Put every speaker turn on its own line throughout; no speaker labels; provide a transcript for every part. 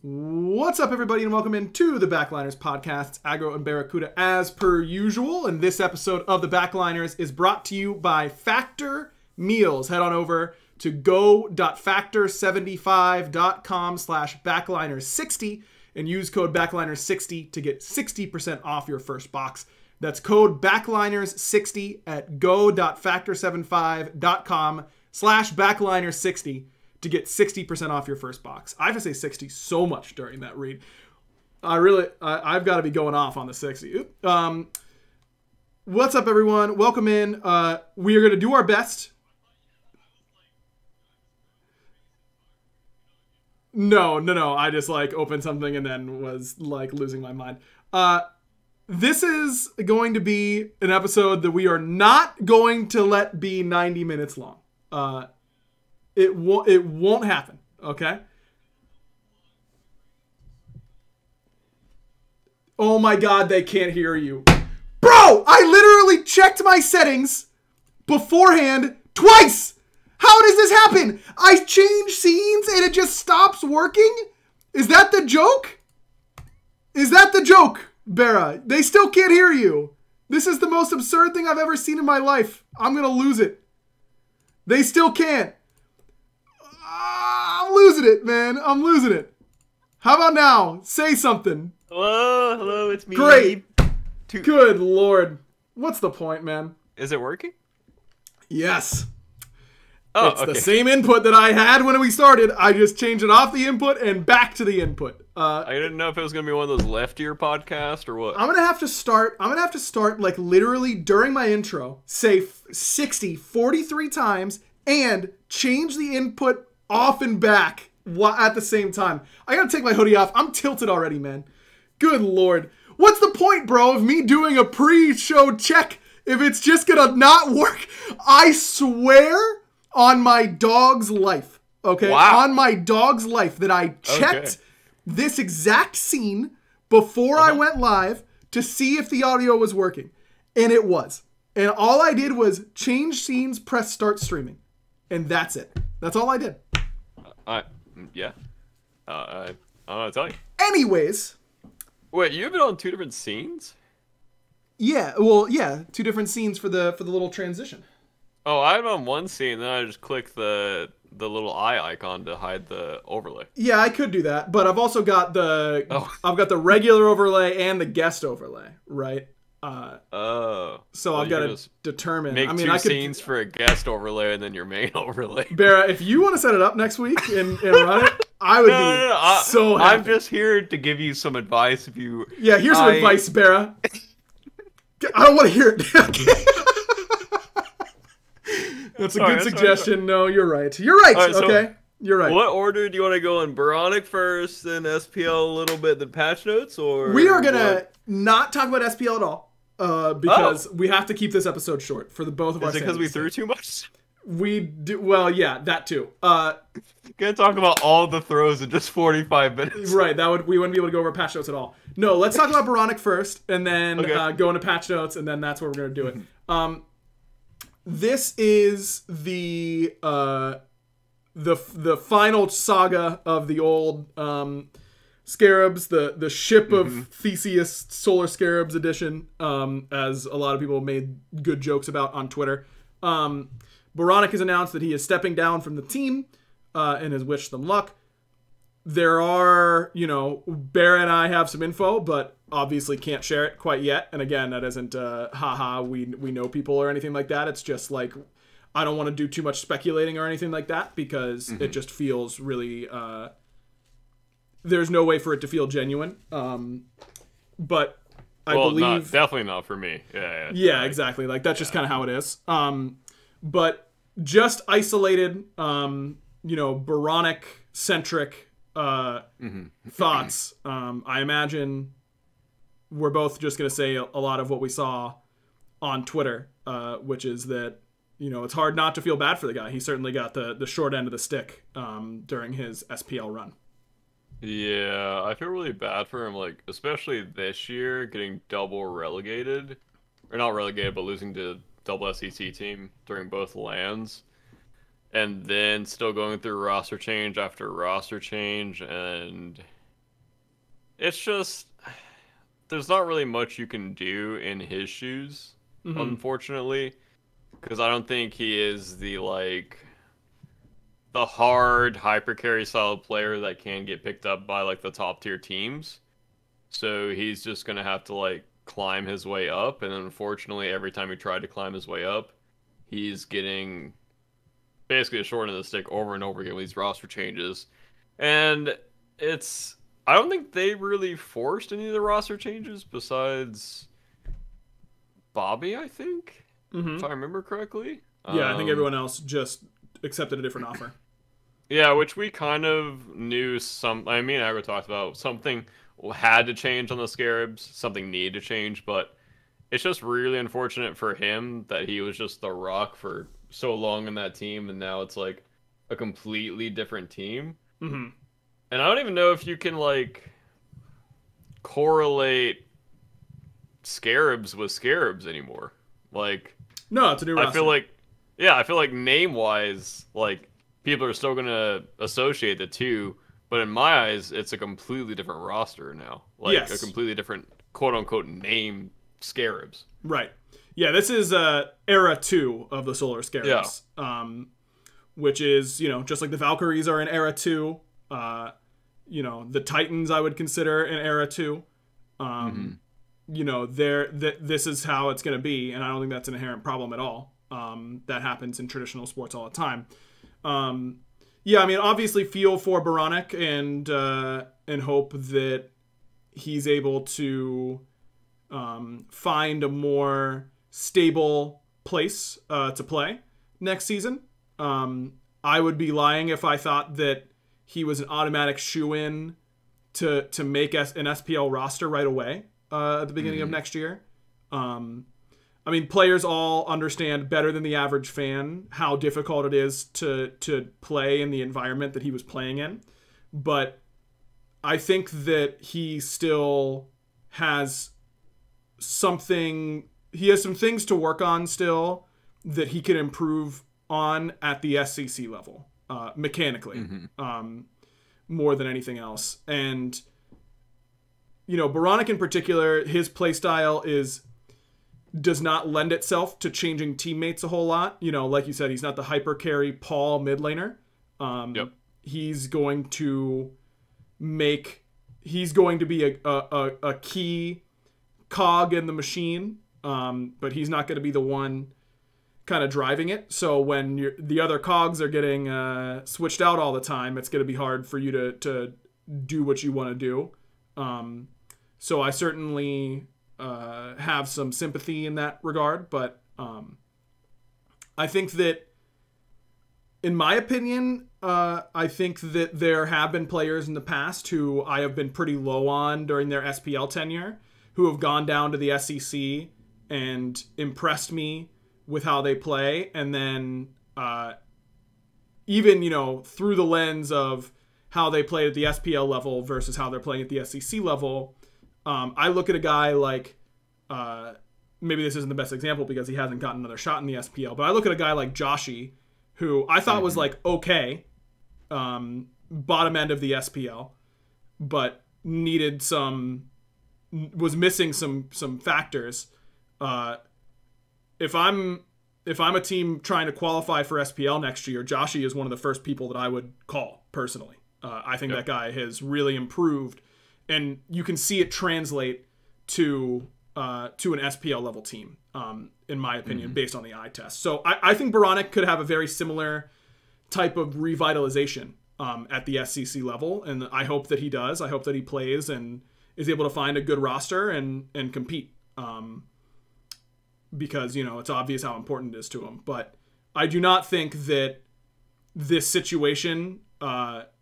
What's up, everybody, and welcome into the Backliners podcast. It's Agro and Barracuda as per usual, and this episode of the Backliners is brought to you by Factor Meals. Head on over to go.factor75.com/backliner60 and use code backliner60 to get 60% off your first box. That's code backliner60 at go.factor75.com/backliner60 to get 60% off your first box. I have to say 60 so much during that read. I've got to be going off on the 60. What's up, everyone? Welcome in. We are going to do our best. No. I just opened something and then was losing my mind. This is going to be an episode that we are not going to let be 90 minutes long. It won't happen, okay? Oh my god, they can't hear you. Bro, I literally checked my settings beforehand twice! How does this happen? I change scenes and it just stops working? Is that the joke? Is that the joke, Barra? They still can't hear you. This is the most absurd thing I've ever seen in my life. I'm gonna lose it. They still can't. I'm losing it, man. I'm losing it. How about now? Say something.
Hello, it's me.
Great. Good lord. What's the point, man?
Is it working?
Yes.
Oh,
it's
okay.
the same input that I had when we started. I just changed it off the input and back to the input.
I didn't know if it was gonna be one of those left ear podcasts or what.
I'm gonna have to start literally during my intro, say 43 times and change the input off and back at the same time. I gotta take my hoodie off. I'm tilted already, man. Good lord. What's the point, bro, of me doing a pre-show check if it's just gonna not work? I swear on my dog's life, okay?
Wow.
On my dog's life that I checked this exact scene before I went live to see if the audio was working. And it was. And all I did was change scenes, press start streaming. And that's it. That's all I did.
Yeah. I don't know what to tell you.
Anyways.
Wait, you've been on two different scenes?
Yeah, well, yeah. Two different scenes for the little transition.
Oh, I'm on one scene, then I just click the little eye icon to hide the overlay.
Yeah, I could do that, but I've also got I've got the regular overlay and the guest overlay, right? So I've got to determine.
Make two scenes for a guest overlay and then your main overlay.
Barra, if you want to set it up next week and run it, I would be so happy.
I'm just here to give you some advice. If you,
here's some advice, Barra. I don't want to hear it. That's a good suggestion. No, you're right. You're right.
Right,
okay.
So
you're right.
What order do you want to go in? Baronic first, then SPL a little bit, then patch notes, or
we are gonna not talk about SPL at all because we have to keep this episode short for the both of us.
Is it because we threw too much?
We do. Well, yeah, that too.
Can't talk about all the throws in just 45 minutes.
Right. We wouldn't be able to go over patch notes at all. No, let's talk about Baronic first, and then go into patch notes, and then that's where we're gonna do it. This is the final saga of the old Scarabs, the ship of Theseus Solar Scarabs edition, as a lot of people made good jokes about on Twitter. Baronic has announced that he is stepping down from the team and has wished them luck. There are, Bear and I have some info, but obviously can't share it quite yet. And again, that isn't, we know people or anything like that. It's just I don't want to do too much speculating or anything like that because it just feels really, there's no way for it to feel genuine. But I believe...
definitely not for me.
Yeah, exactly. That's just kind of how it is. But just isolated, Baronic-centric thoughts. I imagine we're both just going to say a lot of what we saw on Twitter, which is that, it's hard not to feel bad for the guy. He certainly got the short end of the stick during his SPL run.
Yeah, I feel really bad for him, especially this year, getting double relegated. Or not relegated, but losing to double SEC team during both lands. And then still going through roster change after roster change, and it's just there's not really much you can do in his shoes,
Hmm.
unfortunately, because I don't think he is the hard hyper carry style player that can get picked up by like the top tier teams. So he's just gonna have to like climb his way up, and unfortunately, every time he tried to climb his way up, he's getting basically a short end of the stick over and over again with these roster changes. And it's I don't think they really forced any of the roster changes besides Bobby, I think,
Hmm.
if I remember correctly.
Yeah, I think everyone else just accepted a different offer.
Yeah, which we kind of knew some. I mean, I talked about something had to change on the Scarabs, something needed to change, but it's just really unfortunate for him that he was just the rock for so long in that team, and now it's like a completely different team.
Hmm.
And I don't even know if you can like correlate Scarabs with Scarabs anymore. Like,
No, it's a new
I feel
roster.
like, yeah, I feel like name wise, like people are still gonna associate the two, but in my eyes, it's a completely different roster now. Like a
Yes,
completely different quote unquote name Scarabs.
right. Yeah, this is era 2 of the Solar
Yeah.
Scarabs, which is, just like the Valkyries are in era 2. The Titans I would consider in era 2.
Hmm.
This is how it's going to be, and I don't think that's an inherent problem at all. That happens in traditional sports all the time. Yeah, I mean, obviously, feel for Baronic and hope that he's able to find a more stable place to play next season. I would be lying if I thought that he was an automatic shoe-in to make an SPL roster right away at the beginning of
Hmm.
next year. I mean, players all understand better than the average fan how difficult it is to play in the environment that he was playing in. But I think that he still has something. He has some things to work on still that he can improve on at the SCC level, mechanically,
Hmm.
more than anything else. And Baronic in particular, his playstyle does not lend itself to changing teammates a whole lot. Like you said, he's not the hyper carry Paul mid laner.
Yep.
He's going to make. He's going to be a key cog in the machine, but he's not going to be the one kind of driving it. So when the other cogs are getting switched out all the time, it's going to be hard for you to do what you want to do. So I certainly have some sympathy in that regard, but I think that, in my opinion, I think that there have been players in the past who I have been pretty low on during their SPL tenure who have gone down to the SEC and impressed me with how they play, and then even through the lens of how they played at the SPL level versus how they're playing at the SEC level. I look at a guy like, maybe this isn't the best example because he hasn't gotten another shot in the SPL, but I look at a guy like Joshi, who I thought was
Hmm.
like okay, bottom end of the SPL, but was missing some factors. Uh, if I'm a team trying to qualify for SPL next year, Joshi is one of the first people that I would call personally. I think
Yep.
that guy has really improved, and you can see it translate to an SPL level team, in my opinion,
Hmm.
based on the eye test. So I think Baronic could have a very similar type of revitalization at the SCC level, and I hope that he does. I hope that he plays and is able to find a good roster and compete. Because it's obvious how important it is to him. But I do not think that this situation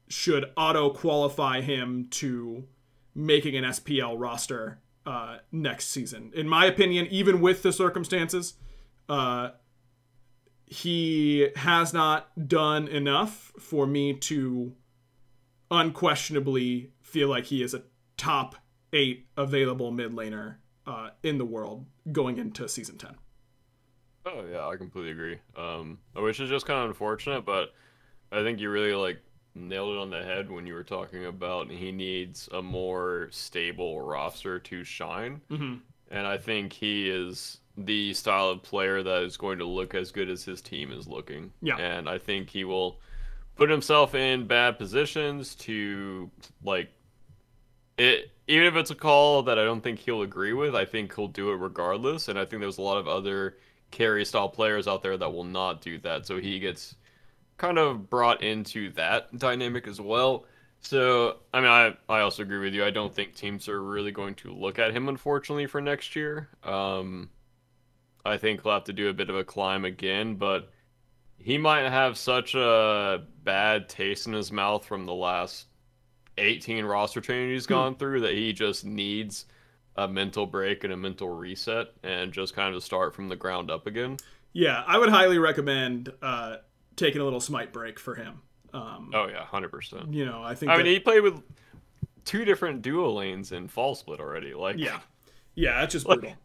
should auto qualify him to making an SPL roster next season. In my opinion, even with the circumstances, he has not done enough for me to unquestionably feel like he is a top 8 available mid laner in the world going into season 10.
Oh yeah, I completely agree. Which is just kind of unfortunate, but I think you really like nailed it on the head when you were talking about he needs a more stable roster to shine.
Mm-hmm.
And I think he is the style of player that is going to look as good as his team is looking.
Yeah.
And I think he will put himself in bad positions to, like, it, even if it's a call that I don't think he'll agree with, I think he'll do it regardless. And I think there's a lot of other carry style players out there that will not do that. So he gets kind of brought into that dynamic as well. So, I mean, I also agree with you. I don't think teams are really going to look at him, unfortunately, for next year. I think he'll have to do a bit of a climb again, but he might have such a bad taste in his mouth from the last 18 roster changes he's gone through that he just needs a mental break and a mental reset and just kind of start from the ground up again.
Yeah, I would highly recommend taking a little Smite break for him.
Oh yeah, 100%.
You know, I think.
I mean, he played with 2 different duo lanes in fall split already. Like,
yeah, it's just brutal.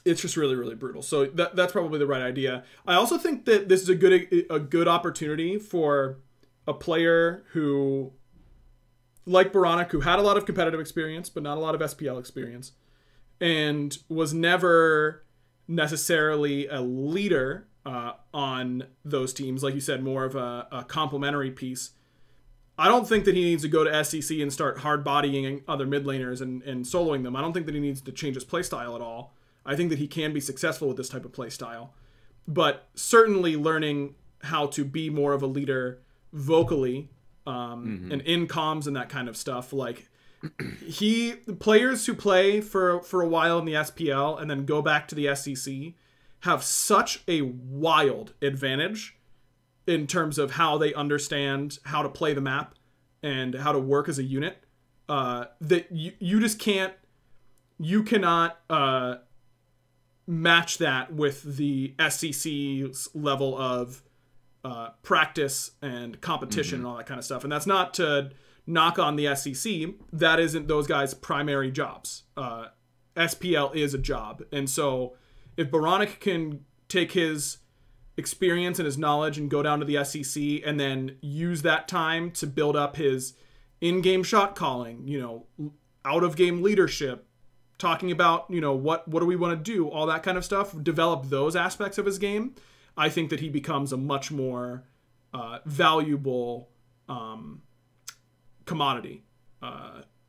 It's just really, really brutal. So that's probably the right idea. I also think that this is a good opportunity for a player who, like Baronic, who had a lot of competitive experience but not a lot of SPL experience, and was never necessarily a leader on those teams, like you said, more of a complementary piece. I don't think that he needs to go to SEC and start hard bodying other mid laners and soloing them. I don't think that he needs to change his playstyle at all. I think that he can be successful with this type of playstyle, but certainly learning how to be more of a leader vocally and in comms and that kind of stuff. Like players who play for a while in the SPL and then go back to the SEC have such a wild advantage in terms of how they understand how to play the map and how to work as a unit, that you just can't, you cannot match that with the SEC's level of practice and competition and all that kind of stuff. And that's not to knock on the SEC. That isn't those guys' primary jobs. SPL is a job. And so if Baronic can take his experience and his knowledge and go down to the SEC and then use that time to build up his in-game shot calling, you know, out-of-game leadership, talking about, you know, what do we want to do, all that kind of stuff, develop those aspects of his game, I think that he becomes a much more valuable commodity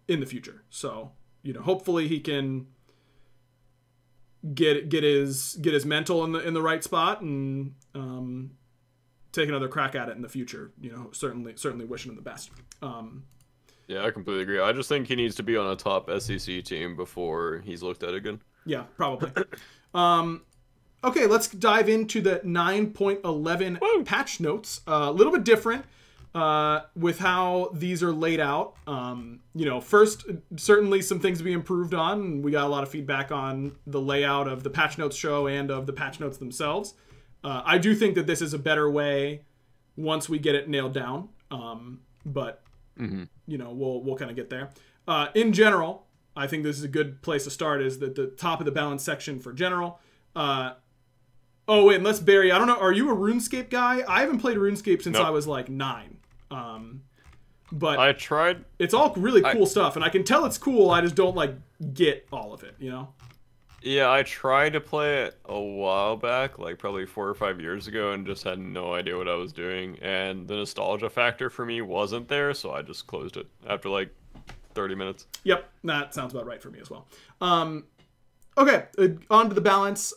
in the future. So, you know, hopefully he can get his mental in the right spot and take another crack at it in the future. You know, certainly wishing him the best.
Yeah, I completely agree. I just think he needs to be on a top SEC team before he's looked at again.
Yeah, probably. Okay, let's dive into the 9.11 patch notes. A little bit different with how these are laid out. You know, first, certainly some things to be improved on. We got a lot of feedback on the layout of the patch notes show and of the patch notes themselves. I do think that this is a better way once we get it nailed down. But you know, we'll kind of get there. In general, I think this is a good place to start. Is that the top of the balance section for general? Oh wait, and let's Barry. I don't know. Are you a RuneScape guy? I haven't played RuneScape since I was like 9. But
I tried.
It's all really cool stuff, and I can tell it's cool. I just don't like get all of it. You know.
Yeah, I tried to play it a while back, like probably 4 or 5 years ago, and just had no idea what I was doing. And the nostalgia factor for me wasn't there, so I just closed it after like 30 minutes.
Yep, that sounds about right for me as well. Okay, on to the balance.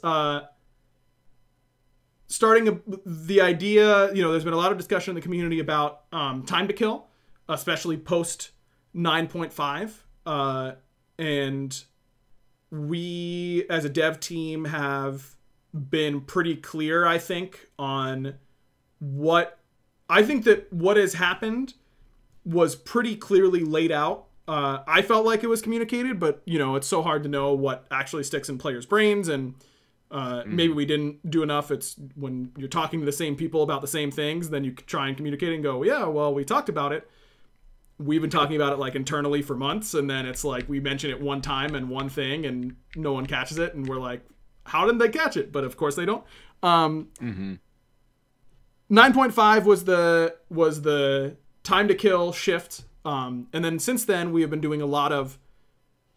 Starting the idea, you know, there's been a lot of discussion in the community about time to kill, especially post 9.5. And we, as a dev team, have been pretty clear, I think, on what has happened was pretty clearly laid out. I felt like it was communicated, but, you know, it's so hard to know what actually sticks in players' brains, and maybe we didn't do enough. It's when you're talking to the same people about the same things, then you try and communicate and go, yeah, well, we talked about it. We've been talking about it like internally for months, and then it's like we mention it one time and one thing and no one catches it, and we're like, how didn't they catch it? But of course they don't. 9.5 was the time to kill shift. And then since then, we have been doing a lot of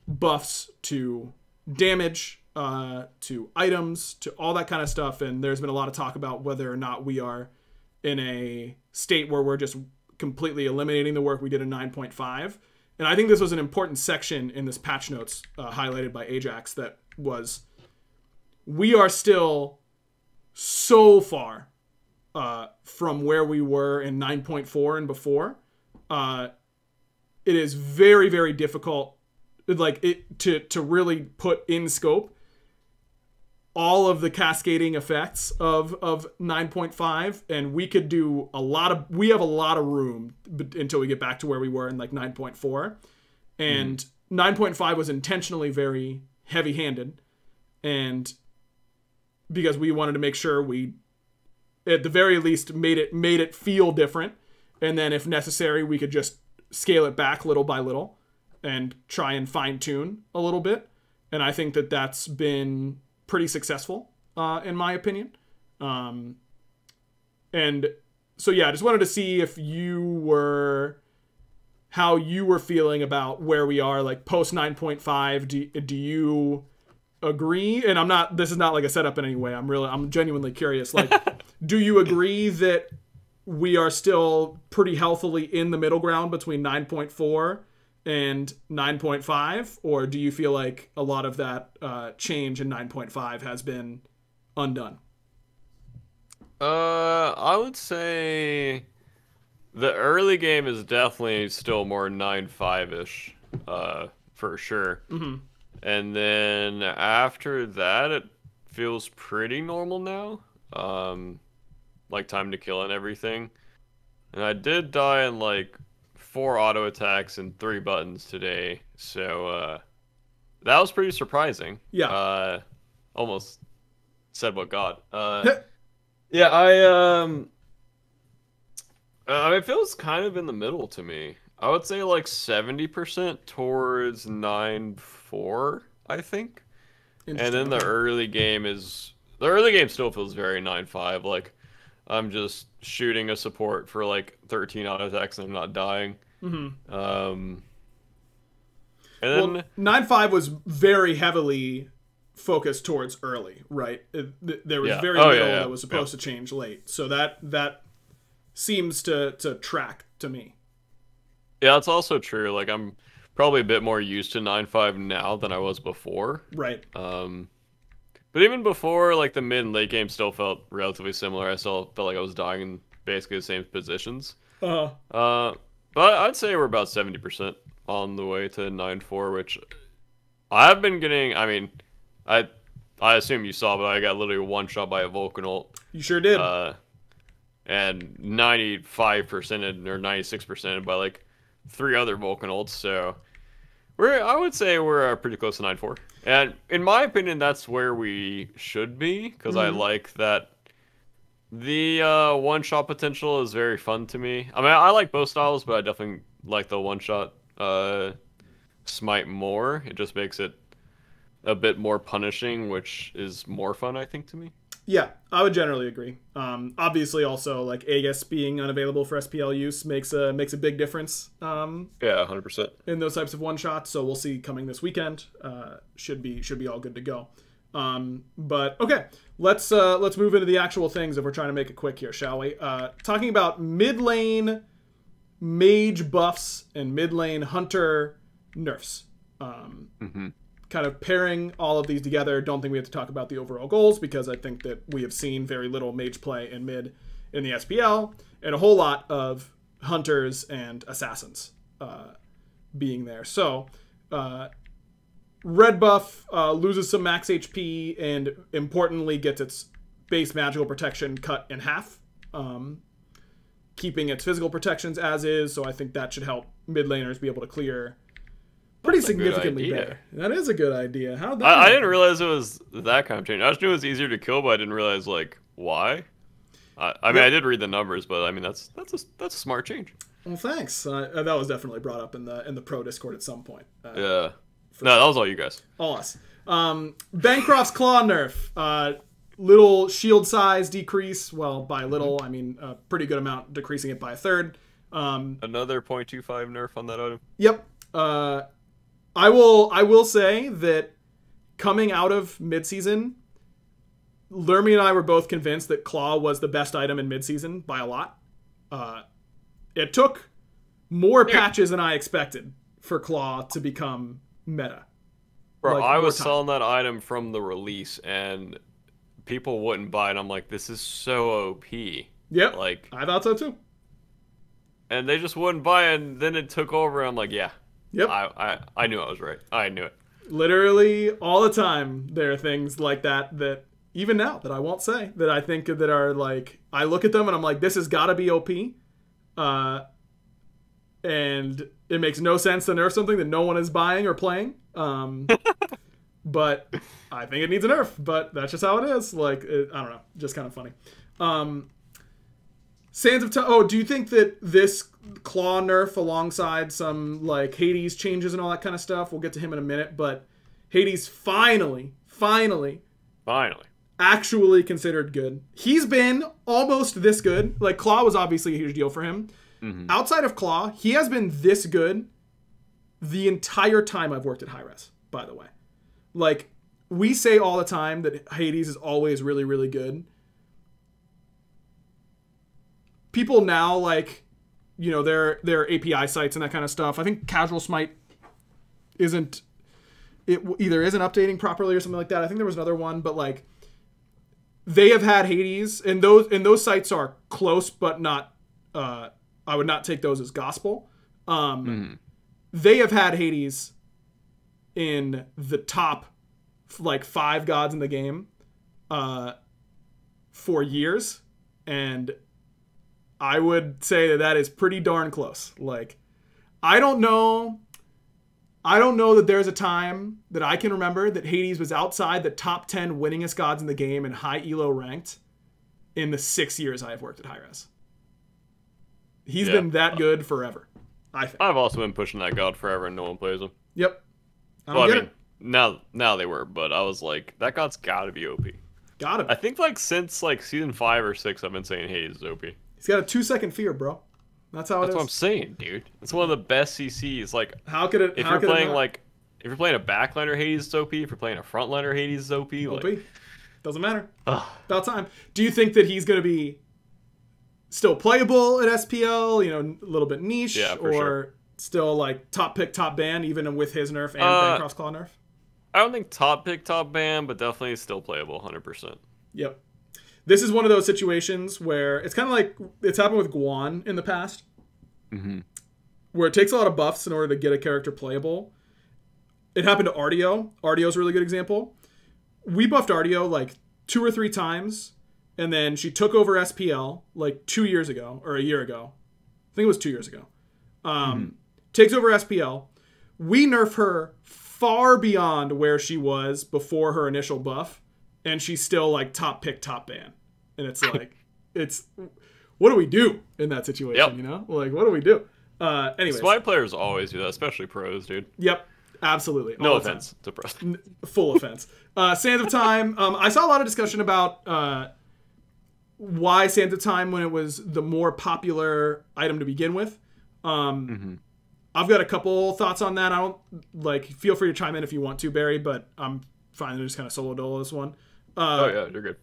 buffs to damage, to items, to all that kind of stuff. And there's been a lot of talk about whether or not we are in a state where we're just completely eliminating the work we did in 9.5. And I think this was an important section in this patch notes highlighted by Ajax that was, we are still so far from where we were in 9.4 and before. It is very, very difficult to really put in scope all of the cascading effects of 9.5, and we could do we have a lot of room until we get back to where we were in like 9.4. And 9.5 was intentionally very heavy-handed, and because we wanted to make sure we at the very least made it feel different, and then if necessary we could just scale it back little by little and try and fine-tune a little bit. And I think that that's been pretty successful, in my opinion. And so, yeah, I just wanted to see if how you were feeling about where we are, like post 9.5. Do you agree? And this is not like a setup in any way. I'm genuinely curious. Like, do you agree that we are still pretty healthily in the middle ground between 9.4 and 9.5, or do you feel like a lot of that change in 9.5 has been undone?
I would say the early game is definitely still more 9.5-ish, for sure.
Mm-hmm.
And then after that, it feels pretty normal now. Like time to kill and everything. And I did die in like 4 auto attacks and 3 buttons today, so that was pretty surprising.
Yeah.
Almost said what God. Yeah, it feels kind of in the middle to me. I would say like 70% towards 9.4, I think. And then the early game still feels very 9.5. Like I'm just shooting a support for like 13 auto attacks and I'm not dying.
Mm-hmm.
And then
9.5 was very heavily focused towards early, right? There was very little that was supposed to change late, so that seems to track to me.
Yeah, it's also true. Like I'm probably a bit more used to 9.5 now than I was before.
Right.
But even before, like the mid and late game still felt relatively similar. I still felt like I was dying in basically the same positions. But I'd say we're about 70% on the way to 9.4, which I have been getting. I mean, I assume you saw, but I got literally one shot by a Vulcan ult.
You sure did.
And 95% or 96% by like 3 other Vulcan ults. So I would say we're pretty close to 9.4. And in my opinion, that's where we should be, because I like that. The one-shot potential is very fun to me. I mean, I like both styles, but I definitely like the one-shot Smite more. It just makes it a bit more punishing, which is more fun, I think, to me.
Yeah, I would generally agree. Obviously, also, like, Aegis being unavailable for SPL use makes a big difference.
Yeah, 100%.
In those types of one-shots, so we'll see coming this weekend. Should be all good to go. But okay, let's move into the actual things if we're trying to make it quick here, shall we? Talking about mid lane mage buffs and mid lane hunter nerfs. Kind of pairing all of these together. Don't think we have to talk about the overall goals, because I think that we have seen very little mage play in mid in the SPL, and a whole lot of hunters and assassins being there. So red buff loses some max HP and importantly gets its base magical protection cut in half, keeping its physical protections as is. So I think that should help mid laners be able to clear pretty significantly better. That is a good idea. How
I didn't realize it was that kind of change. I just knew it was easier to kill, but I didn't realize like why. I mean, I did read the numbers, but I mean that's a smart change.
Well, thanks. That was definitely brought up in the pro Discord at some point.
Yeah. No, that was all you guys.
All us. Bancroft's claw nerf. little shield size decrease. Well, by little, I mean a pretty good amount, decreasing it by a third.
Another 0.25 nerf on that item.
Yep. I will say that coming out of midseason, Lermy and I were both convinced that Claw was the best item in midseason by a lot. It took more patches than I expected for Claw to become meta.
Bro, I was selling that item from the release, and people wouldn't buy it. I'm like, this is so OP.
Yep.
Like,
I thought so too.
And they just wouldn't buy it, and then it took over. And I'm like, yeah.
Yep.
I knew I was right. I knew it.
Literally all the time, there are things like that even now that I won't say that I think that are like, I look at them and I'm like, this has got to be OP. And it makes no sense to nerf something that no one is buying or playing. But I think it needs a nerf, but that's just how it is. Like, I don't know, just kind of funny. Sands of Time. Oh, do you think that this Claw nerf alongside some like Hades changes and all that kind of stuff? We'll get to him in a minute, but Hades finally actually considered good. He's been almost this good. Like, Claw was obviously a huge deal for him. Mm-hmm. Outside of Claw, he has been this good the entire time I've worked at Hi-Res, by the way. Like, we say all the time that Hades is always really, really good. People now, like, you know, their API sites and that kind of stuff. I think Casual Smite isn't updating properly or something like that. I think there was another one, but like, they have had Hades, and those sites are close, but not. I would not take those as gospel. They have had Hades in the top like 5 gods in the game for years, and I would say that is pretty darn close. Like, I don't know that there's a time that I can remember that Hades was outside the top 10 winningest gods in the game and high elo ranked in the 6 years I have worked at Hi-Res. He's been that good forever, I think.
I've also been pushing that god forever and no one plays him.
Yep.
I mean, now they were, but I was like, that god's gotta be OP.
Gotta be.
I think like since like season 5 or 6, I've been saying Hades is OP.
He's got a 2-second fear, bro. That's how it is.
That's what I'm saying, dude. It's one of the best CCs. Like,
how could it?
If you're playing like, if you're playing a backliner, Hades is OP. If you're playing a frontliner, Hades is OP.
OP. Like, doesn't matter. About time. Do you think that he's gonna be still playable at SPL? You know, a little bit niche, or still like top pick, top ban, even with his nerf and Bancroft's Claw nerf?
I don't think top pick, top ban, but definitely still playable, 100%.
Yep. This is one of those situations where it's kind of like it's happened with Guan in the past, where it takes a lot of buffs in order to get a character playable. It happened to Artio. Artio's a really good example. We buffed Artio like 2 or 3 times, and then she took over SPL like 2 years ago, or a year ago. I think it was 2 years ago. Takes over SPL. We nerf her far beyond where she was before her initial buff, and she's still like top pick, top ban. And it's like, what do we do in that situation? Yep. You know, like, what do we do? Anyways,
Smite players always do that, especially pros, dude.
Yep, absolutely.
No offense to pros.
Full offense. Sands of Time. I saw a lot of discussion about why Sands of Time when it was the more popular item to begin with. I've got a couple thoughts on that. I don't like. Feel free to chime in if you want to, Barry, but I'm fine to just kind of solo dolo this one.
Oh yeah, you're good.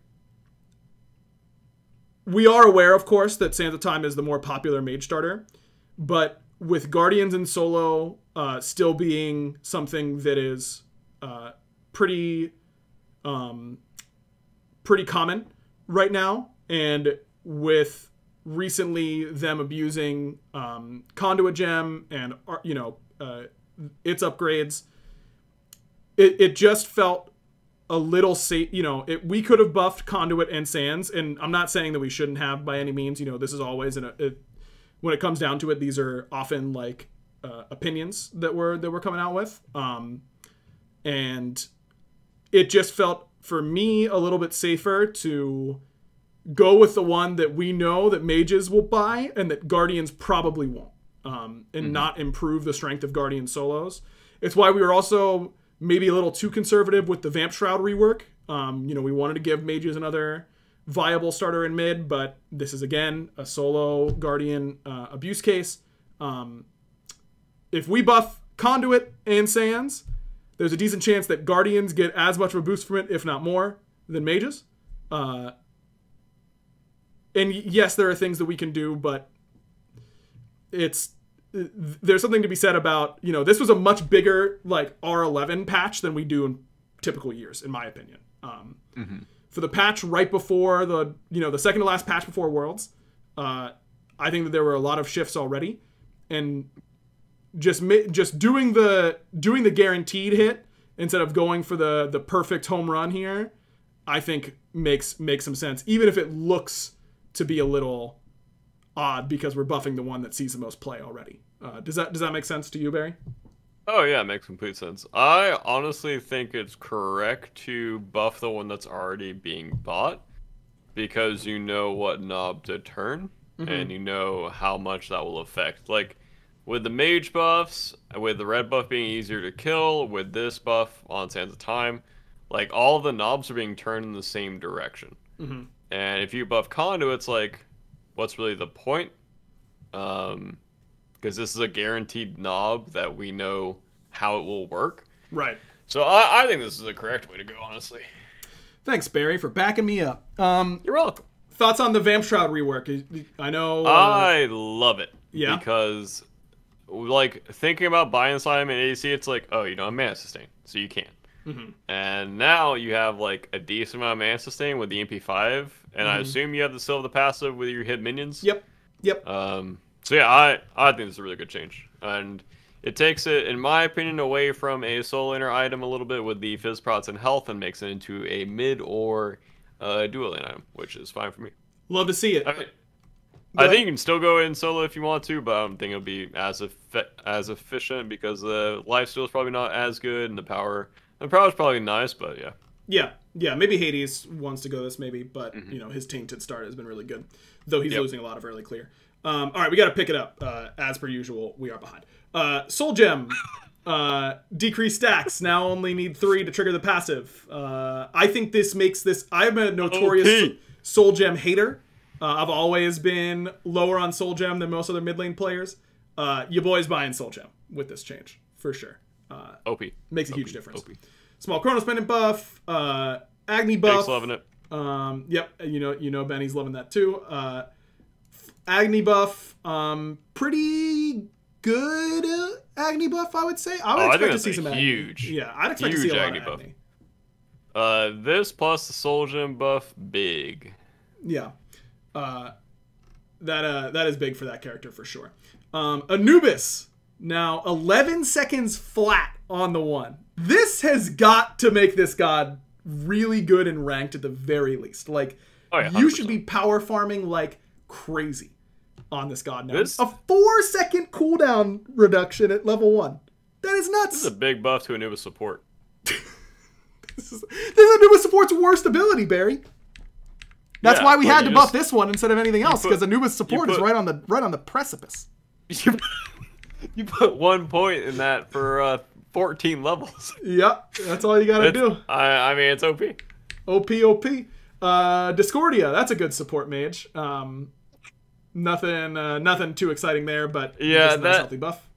We are aware, of course, that Sands of Time is the more popular mage starter, but with Guardians and solo still being something that is pretty common right now, and with recently them abusing Conduit Gem and its upgrades, it just felt a little safe. You know, we could have buffed Conduit and Sands, and I'm not saying that we shouldn't have by any means. You know, this is always when it comes down to it, these are often like opinions that we're coming out with, and it just felt for me a little bit safer to go with the one that we know that mages will buy and that Guardians probably won't, and not improve the strength of Guardian solos. It's why we were also maybe a little too conservative with the Vamp Shroud rework We wanted to give mages another viable starter in mid, but this is again a solo Guardian abuse case. If we buff Conduit and Sands, there's a decent chance that Guardians get as much of a boost from it, if not more, than mages. And yes, there are things that we can do, but there's something to be said about, this was a much bigger like R11 patch than we do in typical years, in my opinion. For the patch right before the second to last patch before Worlds, I think that there were a lot of shifts already, and just doing the guaranteed hit instead of going for the perfect home run here, I think makes some sense, even if it looks to be a little odd because we're buffing the one that sees the most play already. Does that make sense to you, Barry?
Oh yeah, it makes complete sense. I honestly think it's correct to buff the one that's already being bought, because you know what knob to turn, and you know how much that will affect. Like, with the mage buffs, with the red buff being easier to kill, with this buff on Sands of Time, like, all the knobs are being turned in the same direction. And if you buff Conduits, like, what's really the point? Because this is a guaranteed knob that we know how it will work.
Right.
So I think this is the correct way to go, honestly.
Thanks, Barry, for backing me up.
You're welcome.
Thoughts on the Vamp Shroud rework? I know...
I love it.
Yeah?
Because, like, thinking about buying Slime in AC, it's like, oh, you don't have Mana Sustain, so you can't. And now you have, like, a decent amount of Mana Sustain with the MP5, and I assume you have still have the passive with your hit minions.
Yep.
So yeah, I think it's a really good change, and it takes it, in my opinion, away from a soul laner item a little bit with the Fizz Prots and health, and makes it into a mid or dual lane item, which is fine for me.
Love to see it.
I think you can still go in solo if you want to, but I don't think it'll be as efficient, because the lifesteal is probably not as good, and the power is probably nice, but yeah.
Yeah, maybe Hades wants to go this, maybe, but his tainted start has been really good, though he's losing a lot of early clear. All right, we got to pick it up. As per usual, we are behind. Soul Gem, decreased stacks. Now only need 3 to trigger the passive. I think this makes this... I'm a notorious Soul Gem hater. I've always been lower on Soul Gem than most other mid lane players. Your boy's buying Soul Gem with this change, for sure.
OP.
Makes a huge difference. OP. Small Chronos Pendant buff, Agni buff.
Jake's loving it.
Yep, Benny's loving that too. Agni buff, pretty good Agni buff, I would say. I would expect to see some Agni. Yeah, I'd expect to see a lot of Agni.
This plus the Soul Gem buff, big.
Yeah, that is big for that character for sure. Anubis, now 11 seconds flat on the one. This has got to make this god really good and ranked at the very least. Like, you should be power farming like crazy on this god now. A 4-second cooldown reduction at level 1. That is nuts.
This is a big buff to Anubis support.
This is Anubis support's worst ability, Barry. That's why we had to buff this one instead of anything else, because Anubis support is right on the precipice.
You put 1 point in that for 14 levels.
Yep, that's all you gotta do.
I mean, it's OP.
OP. Discordia, that's a good support mage. Nothing too exciting there, but
yeah,
nice healthy buff.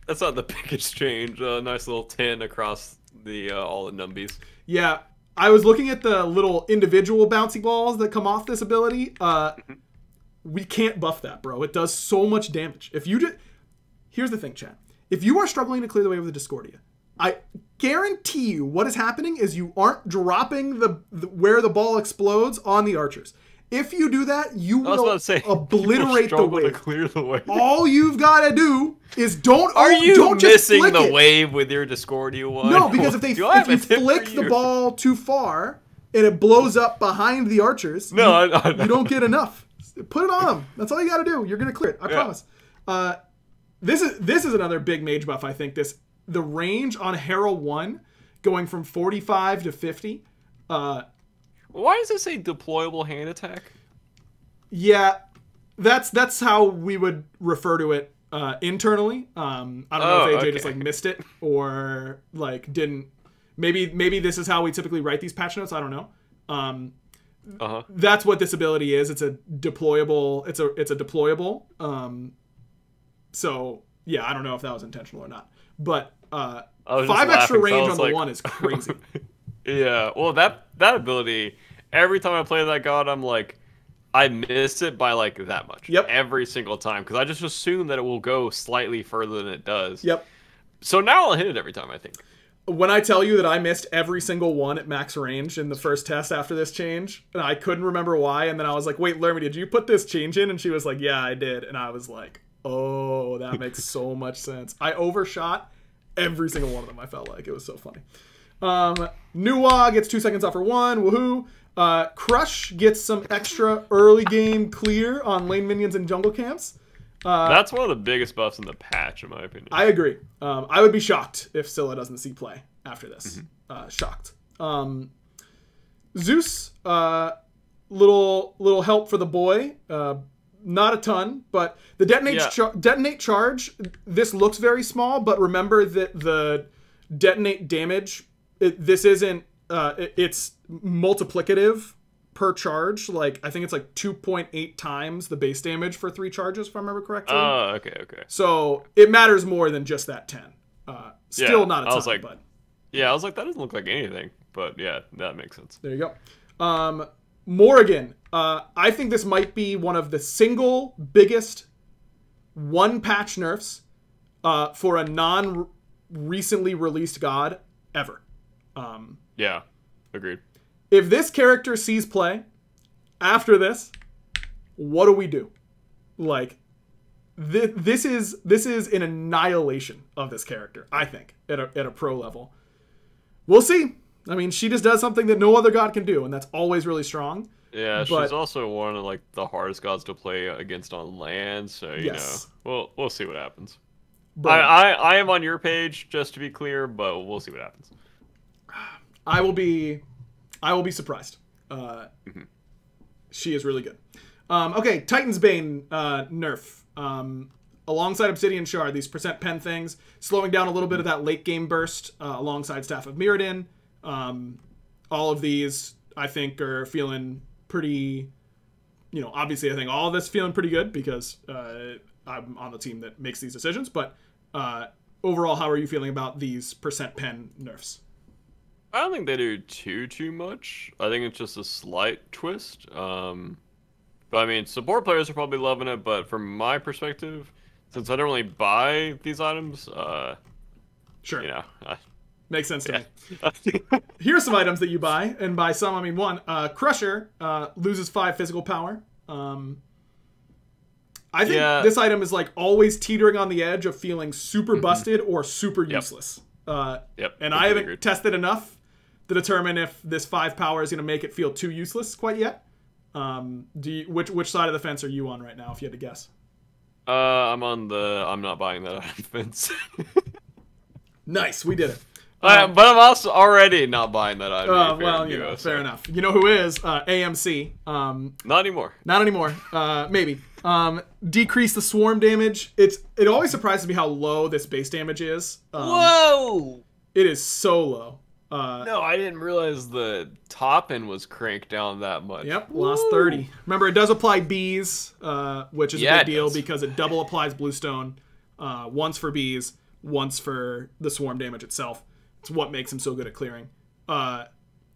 That's not the biggest change. Nice little 10 across the all the numbies.
Yeah, I was looking at the little individual bouncy balls that come off this ability. We can't buff that, bro. It does so much damage. Here's the thing, chat. If you are struggling to clear the way with the Discordia, I guarantee you what is happening is you aren't dropping the where the ball explodes on the archers. If you do that, you will obliterate the wave.
To clear the wave.
All you've got to do is don't
just
missing
flick
the
wave with your Discordia one?
No, because if you flick the ball too far and it blows up behind the archers, you don't get enough. Put it on them. That's all you got to do. You're gonna clear it. I promise. This is another big mage buff. I think the range on Herald 1 going from 45 to 50.
Why does it say deployable hand attack?
Yeah, that's how we would refer to it internally. I don't know if AJ just like missed it or like didn't Maybe this is how we typically write these patch notes. I don't know. That's what this ability is. It's a deployable. It's a deployable. So yeah, I don't know if that was intentional or not. But 5 extra range on the 1 is crazy.
Yeah. Well, that ability. Every time I play that god, I'm like, I miss it by like that much.
Yep.
Every single time, because I just assume that it will go slightly further than it does.
Yep.
So now I'll hit it every time, I think.
When I tell you that I missed every single one at max range in the first test after this change, and I couldn't remember why, and then I was like, wait, Lermy, did you put this change in? And she was like, yeah, I did. And I was like, oh, that makes so much sense. I overshot every single one of them, I felt like. It was so funny. Nuwa gets 2 seconds off her 1. Woohoo. Crush gets some extra early game clear on lane minions and jungle camps.
That's one of the biggest buffs in the patch, in my opinion.
I agree. I would be shocked if Scylla doesn't see play after this. Shocked. Zeus, little help for the boy. Not a ton, but the detonate charge, this looks very small, but remember that the detonate damage, this isn't, it's multiplicative per charge. Like, I think it's like 2.8 times the base damage for 3 charges, if I remember correctly.
Oh, okay.
So it matters more than just that 10. Still not a ton, but...
Yeah, I was like, that doesn't look like anything. But yeah, that makes sense.
There you go. Morrigan. I think this might be one of the single biggest one-patch nerfs for a non-recently released god ever.
Yeah, agreed.
If this character sees play after this, what do we do? Like, this is an annihilation of this character, I think, at a pro level. We'll see. I mean, she just does something that no other god can do, and that's always really strong.
Yeah, she's also one of like the hardest gods to play against on land, so you know, we'll see what happens. I am on your page, just to be clear, but we'll see what happens.
I will be surprised. She is really good. Okay, Titan's Bane nerf. Alongside Obsidian Shard, these percent pen things, slowing down a little bit of that late game burst alongside Staff of Mirrodin. All of these, I think, are feeling pretty, you know, obviously I think all of this feeling pretty good because I'm on the team that makes these decisions. But overall, how are you feeling about these percent pen nerfs?
I don't think they do too much. I think it's just a slight twist. But I mean, support players are probably loving it. But from my perspective, since I don't really buy these items,
sure,
you know,
makes sense to me. Here's some items that you buy, and by some I mean one. Crusher loses 5 physical power. I think this item is like always teetering on the edge of feeling super busted or super useless. And I haven't tested enough to determine if this 5 power is going to make it feel too useless quite yet. Which side of the fence are you on right now, if you had to guess?
I'm on the I'm not buying that item fence.
Nice, we did it.
But I'm also already not buying that item.
Well, you know, fair enough. You know who is? AMC.
Not anymore.
Not anymore. Maybe. Decrease the swarm damage. It always surprises me how low this base damage is.
Whoa!
It is so low.
No, I didn't realize the top end was cranked down that much.
Yep, lost 30. Remember, it does apply bees, which is a big deal because it double applies bluestone. Once for bees, once for the swarm damage itself. It's what makes him so good at clearing. And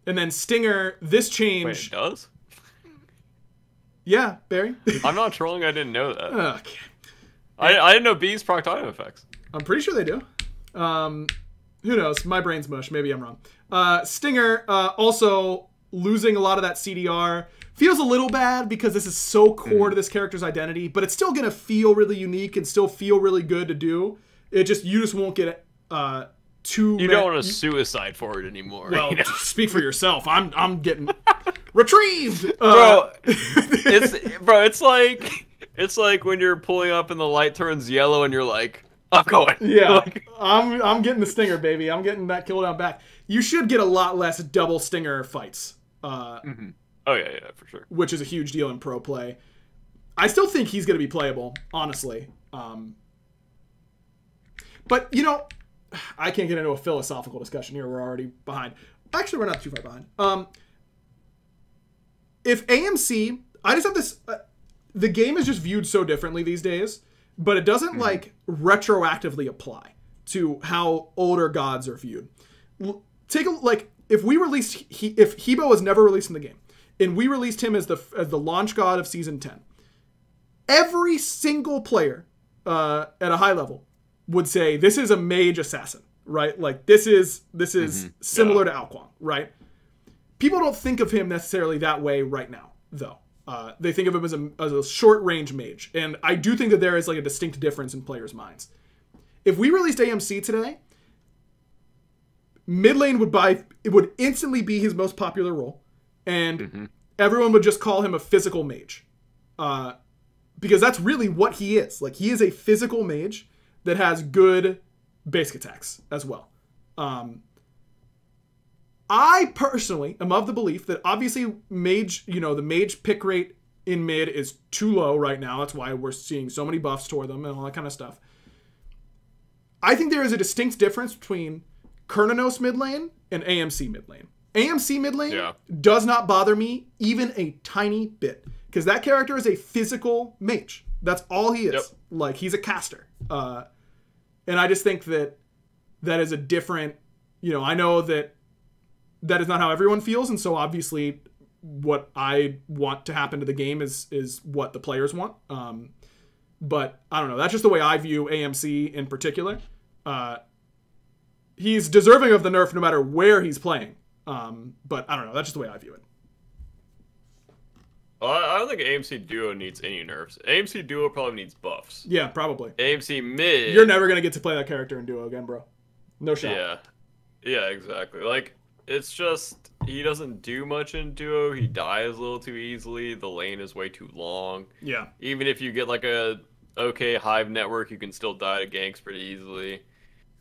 then Stinger, this change...
Wait, it does?
Yeah, Barry.
I'm not trolling, I didn't know that.
Okay.
I didn't know bees proc item effects.
I'm pretty sure they do. Who knows? My brain's mush. Maybe I'm wrong. Stinger, also losing a lot of that CDR. Feels a little bad because this is so core to this character's identity, but it's still going to feel really unique and still feel really good to do. You just won't get too...
You don't want to suicide for it anymore.
Well,
you know?
Speak for yourself. I'm getting retrieved.
It's like when you're pulling up and the light turns yellow and you're like, I'm going.
Yeah, I'm getting the Stinger, baby. I'm getting that cooldown back. You should get a lot less double Stinger fights.
Oh, yeah, for sure.
Which is a huge deal in pro play. I still think he's going to be playable, honestly. But, you know, I can't get into a philosophical discussion here. We're already behind. Actually, we're not too far behind. If AMC, I just have this. The game is just viewed so differently these days, but it doesn't like retroactively apply to how older gods are viewed. Take a like if we released if Hebo was never released in the game, and we released him as the launch god of season 10, every single player at a high level would say this is a mage assassin, right? Like this is similar to Alquang, right? People don't think of him necessarily that way right now, though. They think of him as a short range mage, and I do think that there is like a distinct difference in players' minds. If we released AMC today, mid lane would instantly be his most popular role, and everyone would just call him a physical mage, because that's really what he is. Like he is a physical mage that has good basic attacks as well. I personally am of the belief that obviously mage, the mage pick rate in mid is too low right now. That's why we're seeing so many buffs toward them and all that kind of stuff. I think there is a distinct difference between Kernanos mid lane and AMC mid lane. AMC mid lane does not bother me even a tiny bit, because that character is a physical mage. That's all he is. Yep. Like he's a caster. And I just think that is a different, I know that is not how everyone feels, and so obviously what I want to happen to the game is what the players want. But I don't know. That's just the way I view AMC in particular. He's deserving of the nerf no matter where he's playing. But I don't know. That's just the way I view it.
Well, I don't think AMC Duo needs any nerfs. AMC Duo probably needs buffs.
Yeah, probably.
AMC Mid...
You're never going to get to play that character in Duo again, bro. No shot.
Yeah. Yeah, exactly. Like, it's just, he doesn't do much in Duo. He dies a little too easily. The lane is way too long.
Yeah.
Even if you get like a okay Hive network, you can still die to ganks pretty easily.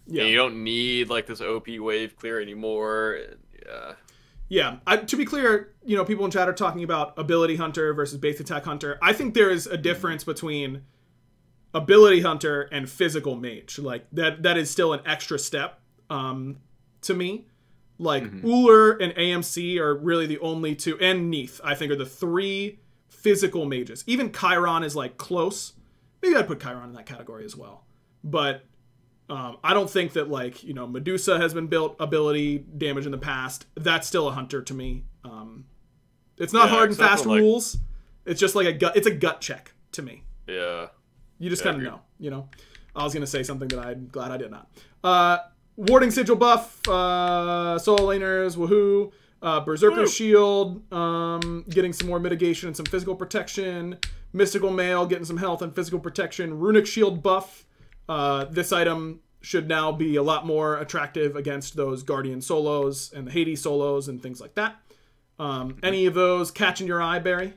Yeah. And you don't need like this OP wave clear anymore. Yeah.
Yeah. To be clear, people in chat are talking about ability hunter versus base attack hunter. I think there is a difference between ability hunter and physical mage. Like that is still an extra step to me. Like Uller and AMC are really the only two, and Neath, I think, are the three physical mages. Even Chiron is like close. Maybe I'd put Chiron in that category as well. But I don't think that like, Medusa has been built ability damage in the past. That's still a hunter to me. It's not hard and fast rules. It's just like it's a gut check to me.
Yeah.
You just kind of know, I was going to say something that I'm glad I did not. Warding Sigil buff, solo laners, woohoo. Berserker Shield, getting some more mitigation and some physical protection. Mystical Mail, getting some health and physical protection. Runic Shield buff. This item should now be a lot more attractive against those Guardian solos and the Hades solos and things like that. Any of those catching your eye, Barry?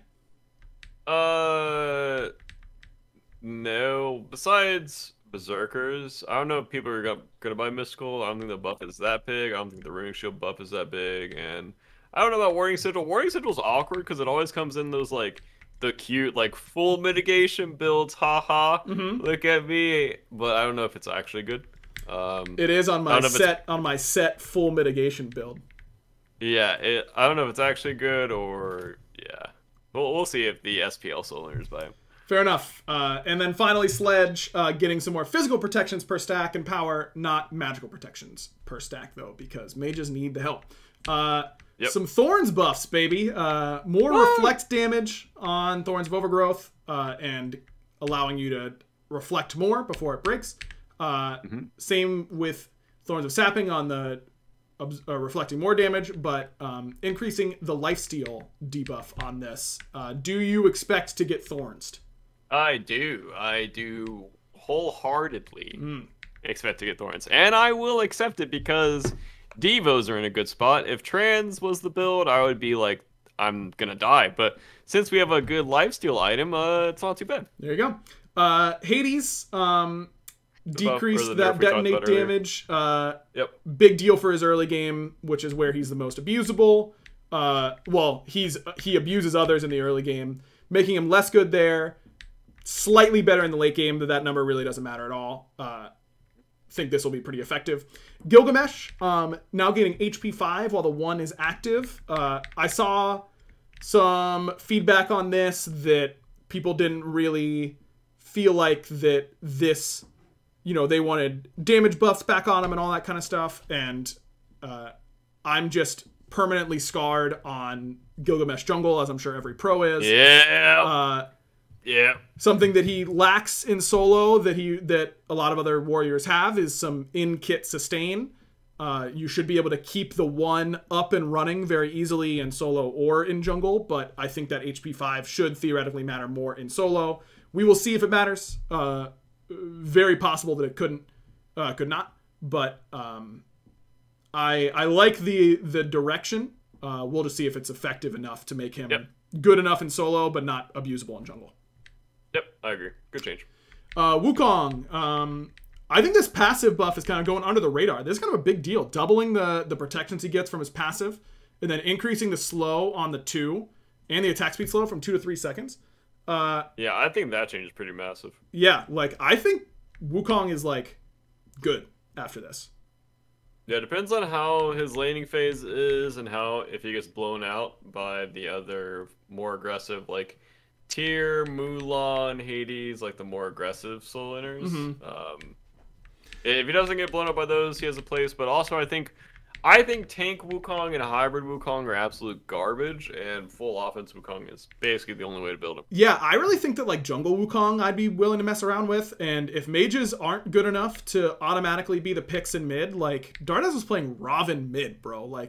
No. Besides Berserkers, I don't know if people are gonna buy Mystical. I don't think the buff is that big. I don't think the Runic Shield buff is that big, and I don't know about Warring Sigil. Warring Sigil's awkward because it always comes in those like the cute like full mitigation builds. Haha, look at me. But I don't know if it's actually good.
It is on my set full mitigation build.
Yeah, I don't know if it's actually good or yeah. We'll see if the SPL soldiers buy it.
Fair enough. And then finally, Sledge, getting some more physical protections per stack and power, not magical protections per stack, though, because mages need the help. Some Thorns buffs, baby. More reflect damage on Thorns of Overgrowth, and allowing you to reflect more before it breaks. Same with Thorns of Sapping on the reflecting more damage, but increasing the lifesteal debuff on this. Do you expect to get Thornsed?
I do wholeheartedly expect to get Thorns, and I will accept it because Devos are in a good spot. If Trans was the build, I would be like, I'm gonna die, but since we have a good lifesteal item, it's not too bad.
There you go. Hades, decreased that detonate damage. Big deal for his early game, which is where he's the most abusable. Well, he abuses others in the early game, making him less good there. Slightly better in the late game, but that number really doesn't matter at all. think this will be pretty effective. Gilgamesh, now getting HP 5 while the 1 is active. I saw some feedback on this that people didn't really feel like that this, they wanted damage buffs back on him and all that kind of stuff. And I'm just permanently scarred on Gilgamesh Jungle, as I'm sure every pro is.
Yeah. Yeah.
Something that he lacks in solo that a lot of other warriors have is some in-kit sustain. You should be able to keep the 1 up and running very easily in solo or in jungle, but I think that HP 5 should theoretically matter more in solo. We will see if it matters. Very possible that it could not, but I like the direction. We'll just see if it's effective enough to make him good enough in solo, but not abusable in jungle.
Yep, I agree. Good change.
Wukong. I think this passive buff is kind of going under the radar. This is kind of a big deal. Doubling the protections he gets from his passive, and then increasing the slow on the 2 and the attack speed slow from 2 to 3 seconds.
Yeah, I think that change is pretty massive.
Yeah, I think Wukong is good after this.
Yeah, it depends on how his laning phase is and if he gets blown out by the other more aggressive Tyr, Mulan, Hades, the more aggressive solo laners.
Mm-hmm.
If he doesn't get blown up by those, he has a place. But also, I think tank Wukong and hybrid Wukong are absolute garbage, and full offense Wukong is basically the only way to build him.
Yeah, I really think that jungle Wukong I'd be willing to mess around with, and if mages aren't good enough to automatically be the picks in mid, Darnaz was playing Raven mid, bro.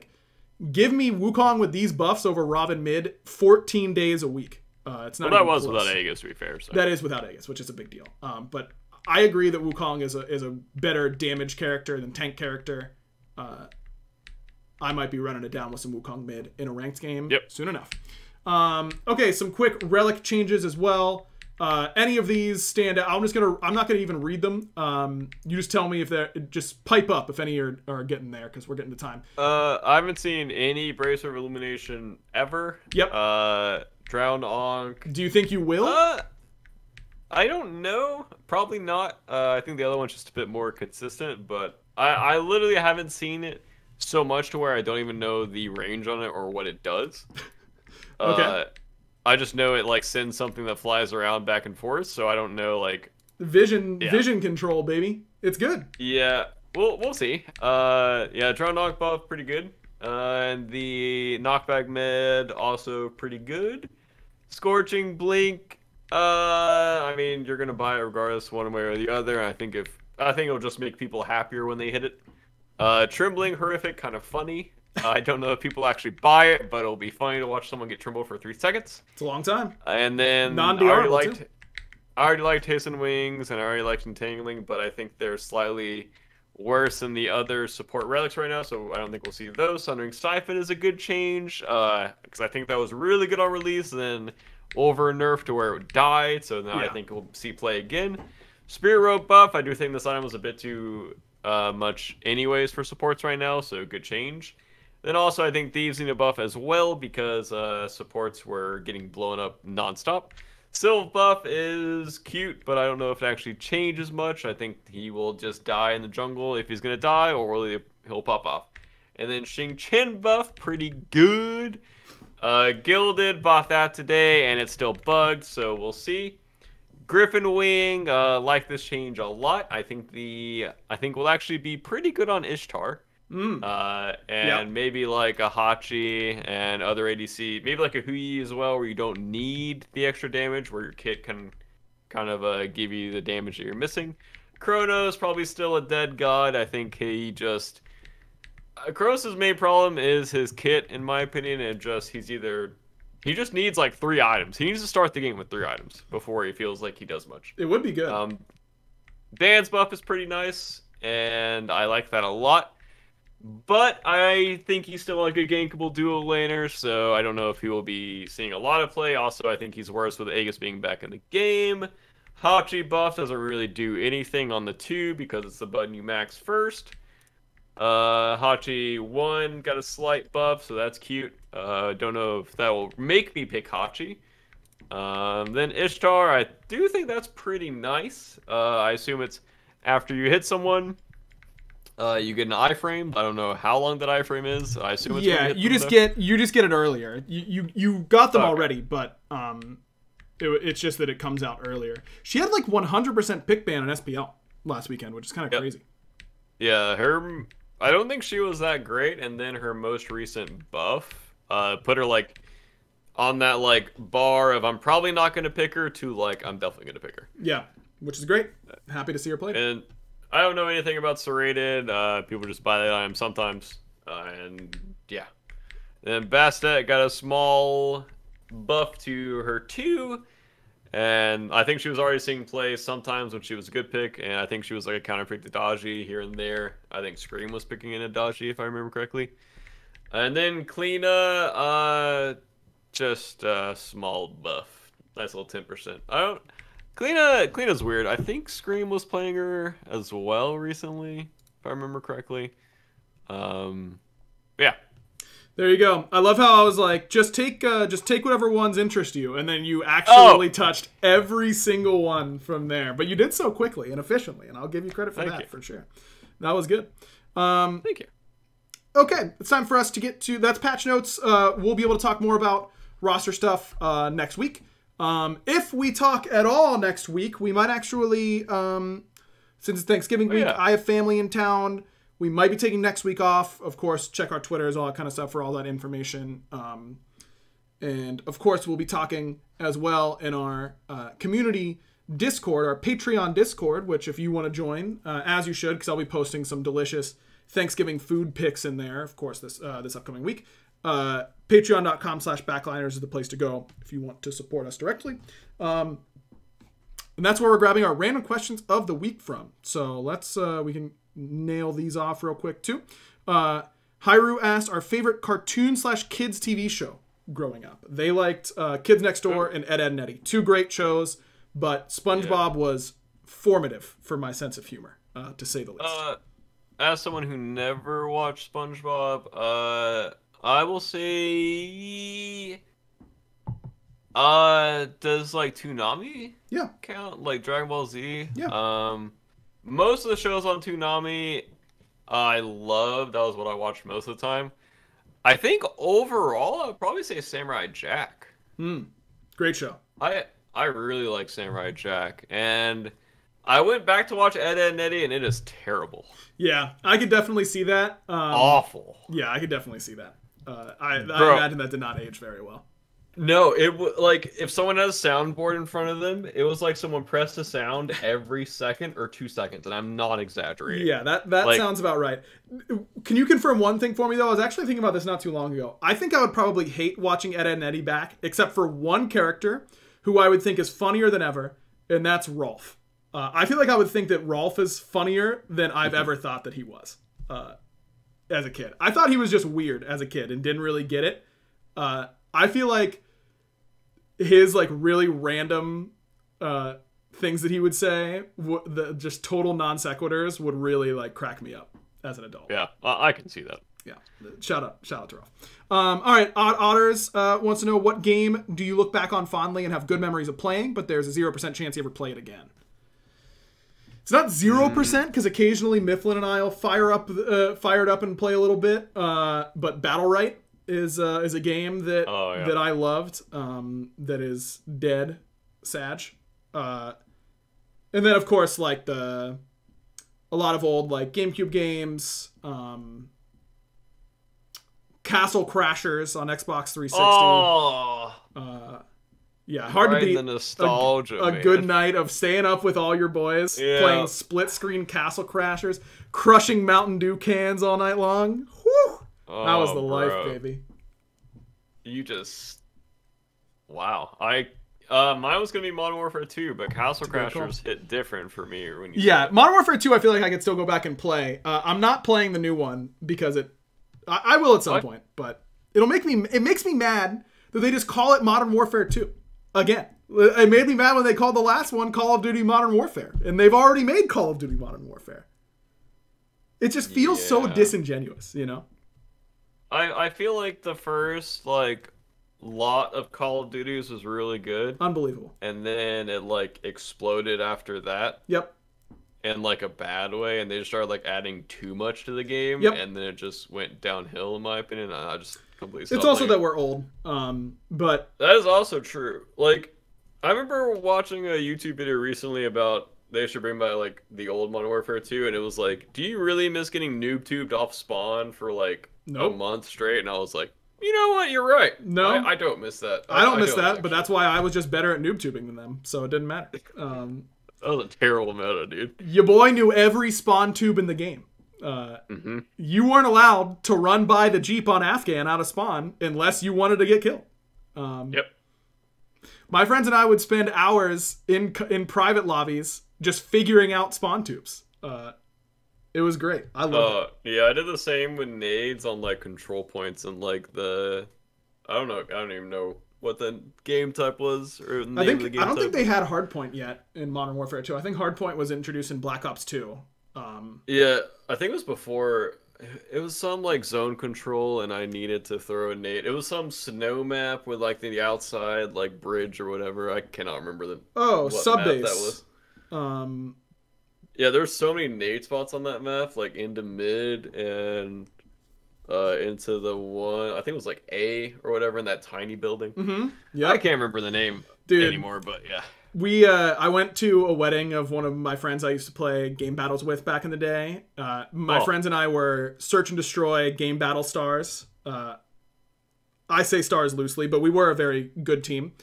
Give me Wukong with these buffs over Raven mid 14 days a week. It's not.
Well, that was
close.
without Aegis, to be fair. So.
That is without Aegis, which is a big deal. But I agree that Wukong is a better damage character than tank character. I might be running it down with some Wukong mid in a ranked game soon enough. Okay, some quick relic changes as well. Any of these stand out? I'm not gonna even read them. You just tell me if they're just pipe up if any are getting there because we're getting to time.
I haven't seen any Bracer of Illumination ever.
Yep.
Drowned Ankh.
Do you think you will?
I don't know. Probably not. I think the other one's just a bit more consistent, but I literally haven't seen it so much to where I don't even know the range on it or what it does.
Okay.
I just know it sends something that flies around back and forth, so I don't know
vision control, baby. It's good.
Yeah. We'll see. Yeah, Drowned Ankh buff pretty good. And the knockback mid also pretty good. Scorching Blink. I mean, you're gonna buy it regardless, one way or the other. I think it'll just make people happier when they hit it. Trembling, horrific, kind of funny. I don't know if people actually buy it, but it'll be funny to watch someone get trembled for 3 seconds.
It's a long time.
And then I already liked Hissing Wings, and I already liked Entangling, but I think they're slightly worse than the other support relics right now, so I don't think we'll see those. Sundering Siphon is a good change, because I think that was really good on release, then over nerfed to where it would die, so now I think we'll see play again. Spirit Rope buff, I do think this item was a bit too much anyways for supports right now, so good change. Then also I think Thieves need a buff as well, because supports were getting blown up nonstop. Sylph buff is cute, but I don't know if it actually changes much. I think he will just die in the jungle if he's going to die, or he'll pop off. And then Xing Chen buff, pretty good. Gilded bought that today, and it's still bugged, so we'll see. Griffin Wing, like this change a lot. I think will actually be pretty good on Ishtar. And maybe a Hachi and other ADC, maybe a Hui as well, where you don't need the extra damage, where your kit can kind of give you the damage that you're missing. Kronos probably still a dead god. I think he just Kronos' main problem is his kit, in my opinion, and he just needs 3 items. He needs to start the game with 3 items before he feels like he does much.
It would be good.
Dan's buff is pretty nice, and I like that a lot. But I think he's still a good gankable dual laner, so I don't know if he will be seeing a lot of play. Also, I think he's worse with Aegis being back in the game. Hachi buff doesn't really do anything on the 2 because it's the button you max first. Hachi 1 got a slight buff, so that's cute. Don't know if that will make me pick Hachi. Then Ishtar, I do think that's pretty nice. I assume it's after you hit someone, You get an iframe. I don't know how long that iframe is. I assume it's when
Yeah,
hit
you
them,
just
though.
get it earlier. You got them
Okay.
already, but it's just that it comes out earlier. She had like 100% pick ban on SPL last weekend, which is kind of
Yep.
crazy.
Yeah, her. I don't think she was that great, and then her most recent buff put her like on that like bar of I'm probably not gonna pick her to like I'm definitely gonna pick her.
Yeah, which is great. Happy to see her play.
And I don't know anything about Serrated. People just buy that item sometimes, and yeah. Then Bastet got a small buff to her 2, and I think she was already seeing play sometimes when she was a good pick, and I think she was like a counter pick to Dodgy here and there. I think Scream was picking in a Dodgy if I remember correctly. And then Kleena, just a small buff. Nice little 10%. I don't. Kleena's weird. I think Scream was playing her as well recently, if I remember correctly. Yeah.
There you go. I love how I was like, just take whatever ones interest you, and then you actually touched every single one from there. But you did so quickly and efficiently, and I'll give you credit for that for sure. That was good.
Thank you.
Okay, it's time for us to get to that's patch notes. We'll be able to talk more about roster stuff next week. If we talk at all next week, we might actually, since it's Thanksgiving week, I have family in town. We might be taking next week off. Of course, check our Twitters, all that kind of stuff for all that information. And of course, we'll be talking as well in our community Discord, our Patreon Discord, which if you want to join, as you should, because I'll be posting some delicious Thanksgiving food pics in there, of course, this upcoming week. Patreon.com/backliners is the place to go if you want to support us directly. And that's where we're grabbing our random questions of the week from. So let's, we can nail these off real quick too. Hyru asked our favorite cartoon/kids TV show growing up. They liked Kids Next Door and Ed, Edd n Eddy. 2 great shows, but SpongeBob was formative for my sense of humor, to say the least.
As someone who never watched SpongeBob, I will say, does like Toonami count? Like Dragon Ball Z?
Yeah.
Most of the shows on Toonami, I loved. That was what I watched most of the time. I think overall, I would probably say Samurai Jack.
Great show.
I really like Samurai Jack, and I went back to watch Ed, Edd n Eddy, and it is terrible.
Yeah, I could definitely see that.
Awful.
Yeah, I could definitely see that. I imagine that did not age very well.
No, it like if someone has a soundboard in front of them, it was like someone pressed a sound every second or 2 seconds, and I'm not exaggerating.
Yeah, that like, sounds about right. Can you confirm one thing for me though? I was actually thinking about this not too long ago. I think I would probably hate watching Ed, Edd n Eddy back, except for one character who I would think is funnier than ever, and that's Rolf. I feel like I would think that Rolf is funnier than I've ever thought that he was as a kid. I thought he was just weird as a kid and didn't really get it. I feel like his like really random things that he would say, just total non sequiturs, would really like crack me up as an adult.
Yeah, I can see that.
Yeah, shout out to Rolf. All right, Otters wants to know, what game do you look back on fondly and have good memories of playing, but there's a 0% chance you ever play it again? It's not 0% because occasionally Mifflin and I'll fire it up and play a little bit. But Battle Right is a game that that I loved. That is dead, Sag. And then of course like a lot of old like GameCube games. Castle Crashers on Xbox 360.
Oh.
Yeah, hard to beat
the nostalgia,
a good night of staying up with all your boys, playing split-screen Castle Crashers, crushing Mountain Dew cans all night long. Whew! That was the life, baby.
You just... Wow. Mine was going to be Modern Warfare 2, but Castle Crashers hit different for me. When you
Modern Warfare 2 I feel like I could still go back and play. I'm not playing the new one because I will at some point, but it makes me mad that they just call it Modern Warfare 2. Again, it made me mad when they called the last one Call of Duty Modern Warfare, and they've already made Call of Duty Modern Warfare. It just feels so disingenuous, you know?
I feel like the first like lot of Call of Duties was really good.
Unbelievable.
And then it like exploded after that.
Yep.
in like a bad way, and they just started like adding too much to the game,
Yep.
and then it just went downhill in my opinion. And I just completely
It's
stopped
also
playing
that
it.
we're old. But
That is also true. Like, I remember watching a YouTube video recently about they should bring back like the old Modern Warfare 2, and it was like, do you really miss getting noob tubed off spawn for like a
nope.
month straight? And I was like, you know what, you're right.
No.
I don't miss that.
I don't miss
don't
that, but
actually.
that's why I was just better at noob tubing than them, so it didn't matter.
That was a terrible meta, dude.
Your boy knew every spawn tube in the game. You weren't allowed to run by the Jeep on Afghan out of spawn unless you wanted to get killed.
Yep.
My friends and I would spend hours in private lobbies just figuring out spawn tubes. It was great. I love it.
Yeah, I did the same with nades on like control points and like I don't even know what the game type was or the name of the game
I don't think
type.
they had hardpoint yet in Modern Warfare 2. I think hardpoint was introduced in Black Ops 2.
Yeah, I think it was before. It was some like zone control, and I needed to throw a nade. It was some snow map with like the outside like bridge or whatever. I cannot remember what
Sub
map that
base.
was. Yeah, there's so many nade spots on that map, like into mid and into the one. I think it was like A or whatever in that tiny building.
Yeah,
I can't remember the name
dude.
anymore, but yeah.
I went to a wedding of one of my friends I used to play game battles with back in the day. My friends and I were search and destroy game battle stars. I say stars loosely, but we were a very good team.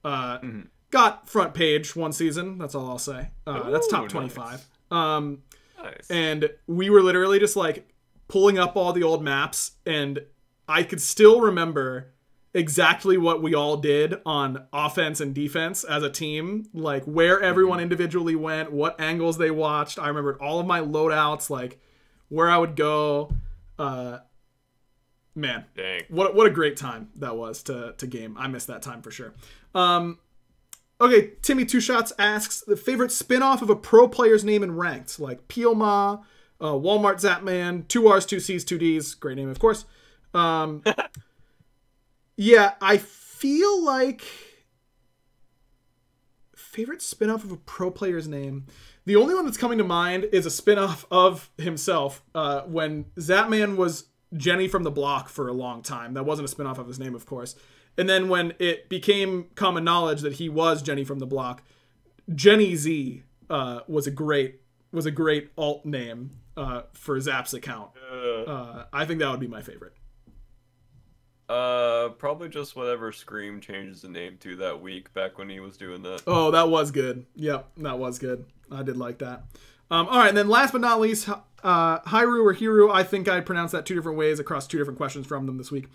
Got front page one season. That's all I'll say. That's top 25.
Nice.
And we were literally just like pulling up all the old maps, and I could still remember exactly what we all did on offense and defense as a team, like where everyone individually went, what angles they watched. I remembered all of my loadouts, like where I would go. Man,
Dang.
what a great time that was to game. I miss that time for sure. Okay, Timmy Two Shots asks the favorite spin-off of a pro player's name in ranked, like Pielma, Walmart Zapman, 2Rs, 2Cs, 2Ds. Great name, of course. Yeah, I feel like favorite spin-off of a pro player's name. The only one that's coming to mind is a spin-off of himself when Zapman was Jenny from the Block for a long time. That wasn't a spin-off of his name, of course. And then when it became common knowledge that he was Jenny from the Block, Jenny Z was a great alt name for Zap's account. I think that would be my favorite.
Probably just whatever Scream changes the name to that week back when he was doing that.
Oh, that was good. Yep, that was good. I did like that. All right, and then last but not least, Hiru or Hiru, I think I pronounced that two different ways across two different questions from them this week.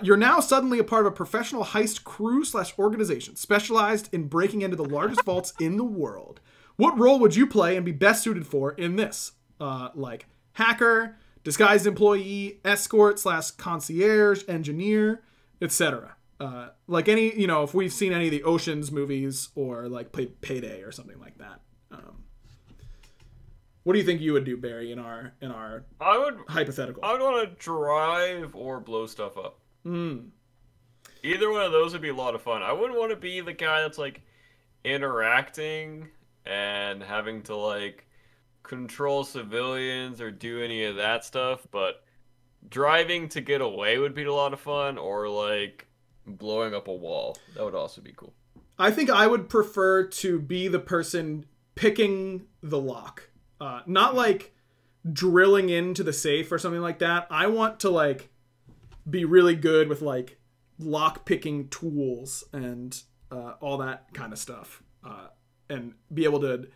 You're now suddenly a part of a professional heist crew / organization specialized in breaking into the largest vaults in the world. What role would you play and be best suited for in this? Like hacker, disguised employee, escort / concierge, engineer, etc. Like any, if we've seen any of the Ocean's movies or like Payday or something like that. What do you think you would do, Barry, in our hypothetical?
I would want to drive or blow stuff up. Either one of those would be a lot of fun. I wouldn't want to be the guy that's like interacting and having to like control civilians or do any of that stuff, but driving to get away would be a lot of fun, or like blowing up a wall. That would also be cool.
I think I would prefer to be the person picking the lock. Not like drilling into the safe or something like that. I want to like be really good with like lock picking tools and all that kind of stuff, and be able to.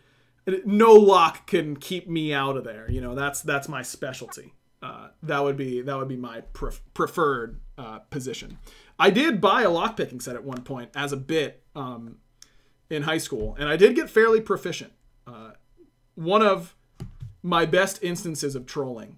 No lock can keep me out of there. That's my specialty. That would be my preferred position. I did buy a lock picking set at one point as a bit in high school, and I did get fairly proficient. One of my best instances of trolling,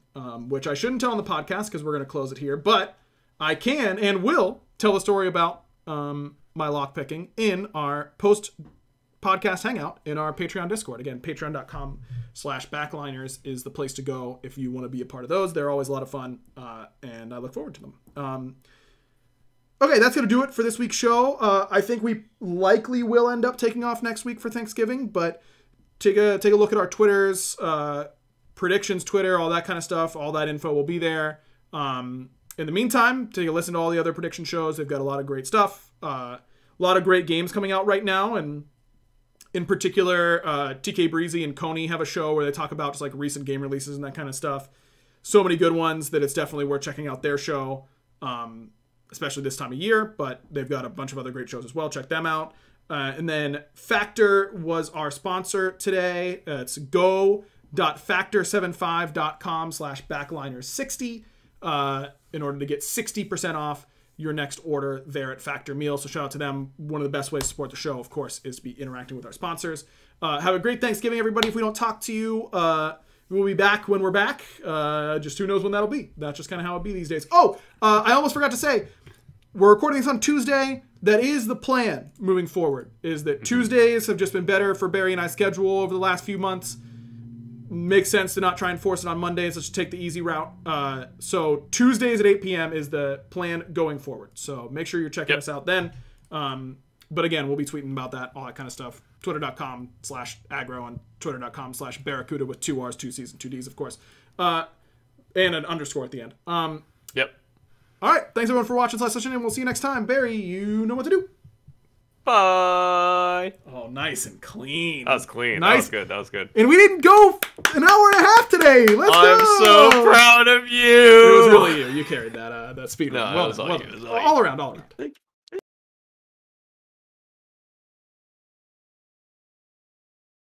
which I shouldn't tell on the podcast because we're going to close it here, but I can and will tell a story about my lockpicking in our post-podcast hangout in our Patreon Discord. Again, patreon.com/backliners is the place to go if you want to be a part of those. They're always a lot of fun, and I look forward to them. Okay, that's going to do it for this week's show. I think we likely will end up taking off next week for Thanksgiving, but take a look at our Twitters, predictions Twitter, all that kind of stuff. All that info will be there. In the meantime, take a listen to all the other prediction shows. They've got a lot of great stuff. A lot of great games coming out right now, and in particular, TK Breezy and Coney have a show where they talk about just like recent game releases and that kind of stuff. So many good ones that it's definitely worth checking out their show, especially this time of year. But they've got a bunch of other great shows as well. Check them out. And then Factor was our sponsor today. It's go.factor75.com/backliner60 in order to get 60% off your next order there at Factor Meal. So shout out to them. One of the best ways to support the show, of course, is to be interacting with our sponsors. Have a great Thanksgiving, everybody. If we don't talk to you, we'll be back when we're back. Just who knows when that'll be. That's just kind of how it be these days. Oh, I almost forgot to say, we're recording this on Tuesday. That is the plan moving forward, is that Tuesdays have just been better for Barry and I's schedule over the last few months. Makes sense to not try and force it on Mondays. Let's just take the easy route. So Tuesdays at 8 p.m. is the plan going forward. So make sure you're checking us out then. But again, we'll be tweeting about that, all that kind of stuff. Twitter.com/aggro and Twitter.com/barracuda with 2 R's, 2 C's, and 2 D's, of course. And an underscore at the end.
Yep.
All right. Thanks, everyone, for watching /session, and we'll see you next time. Barry, you know what to do.
Bye.
Oh, nice and clean.
That was clean.
Nice.
That was good.
And we didn't go an hour and a half today. Let's go.
I'm so proud of you.
It was really you. You carried that speed.
No,
well,
it was all
well,
you. It was
all around.
Thank you.